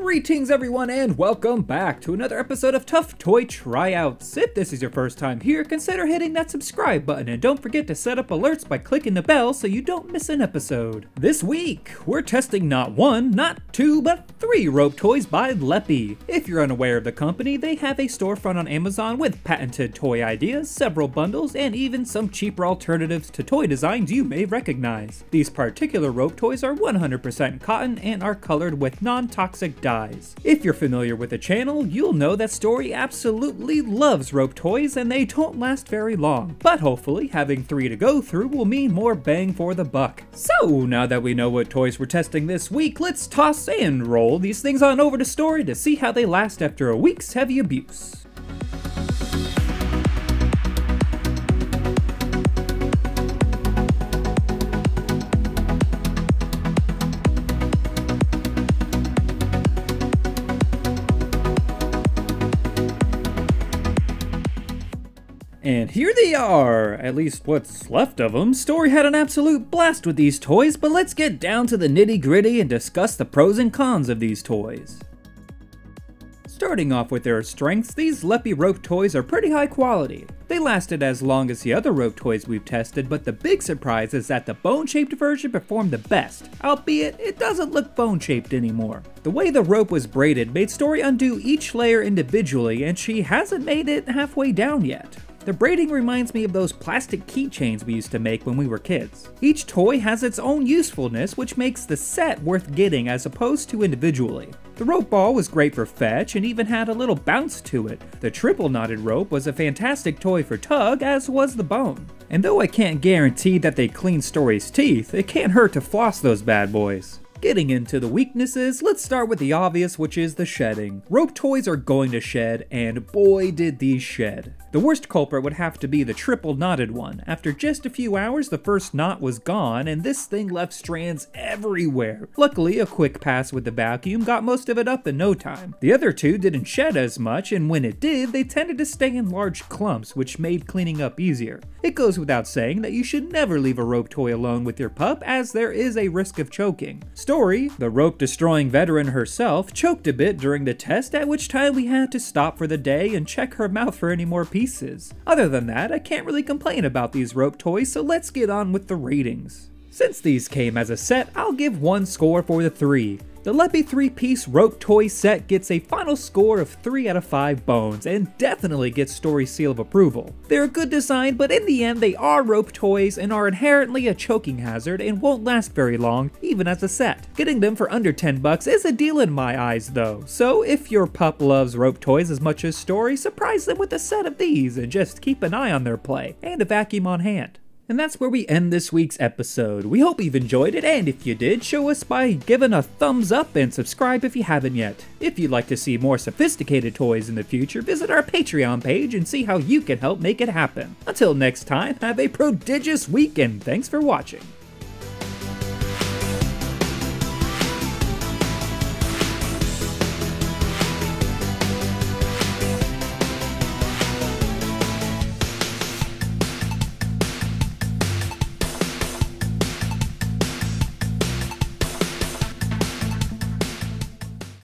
Greetings everyone and welcome back to another episode of Tough Toy Tryouts. If this is your first time here, consider hitting that subscribe button and don't forget to set up alerts by clicking the bell so you don't miss an episode. This week, we're testing not one, not two, but 3 rope toys by LEPPI. If you're unaware of the company, they have a storefront on Amazon with patented toy ideas, several bundles, and even some cheaper alternatives to toy designs you may recognize. These particular rope toys are 100% cotton and are colored with non-toxic dyes. If you're familiar with the channel, you'll know that Story absolutely loves rope toys and they don't last very long. But hopefully having 3 to go through will mean more bang for the buck. So now that we know what toys we're testing this week, let's toss and roll these things on over to Story to see how they last after a week's heavy abuse. And here they are, at least what's left of them. Story had an absolute blast with these toys, but let's get down to the nitty gritty and discuss the pros and cons of these toys. Starting off with their strengths, these LEPPI rope toys are pretty high quality. They lasted as long as the other rope toys we've tested, but the big surprise is that the bone-shaped version performed the best, albeit it doesn't look bone-shaped anymore. The way the rope was braided made Story undo each layer individually, and she hasn't made it halfway down yet. The braiding reminds me of those plastic keychains we used to make when we were kids. Each toy has its own usefulness, which makes the set worth getting as opposed to individually. The rope ball was great for fetch and even had a little bounce to it. The triple knotted rope was a fantastic toy for tug, as was the bone. And though I can't guarantee that they clean Story's teeth, it can't hurt to floss those bad boys. Getting into the weaknesses, let's start with the obvious, which is the shedding. Rope toys are going to shed, and boy did these shed. The worst culprit would have to be the triple knotted one. After just a few hours, the first knot was gone, and this thing left strands everywhere. Luckily, a quick pass with the vacuum got most of it up in no time. The other 2 didn't shed as much, and when it did, they tended to stay in large clumps, which made cleaning up easier. It goes without saying that you should never leave a rope toy alone with your pup, as there is a risk of choking. Story, the rope-destroying veteran herself, choked a bit during the test, at which time we had to stop for the day and check her mouth for any more pieces. Other than that, I can't really complain about these rope toys, so let's get on with the ratings. Since these came as a set, I'll give 1 score for the 3. The LEPPI 3-piece rope toy set gets a final score of 3 out of 5 bones, and definitely gets Story's seal of approval. They're a good design, but in the end they are rope toys and are inherently a choking hazard and won't last very long, even as a set. Getting them for under 10 bucks is a deal in my eyes though, so if your pup loves rope toys as much as Story, surprise them with a set of these and just keep an eye on their play, and a vacuum on hand. And that's where we end this week's episode. We hope you've enjoyed it, and if you did, show us by giving a thumbs up and subscribe if you haven't yet. If you'd like to see more sophisticated toys in the future, visit our Patreon page and see how you can help make it happen. Until next time, have a prodigious week and thanks for watching.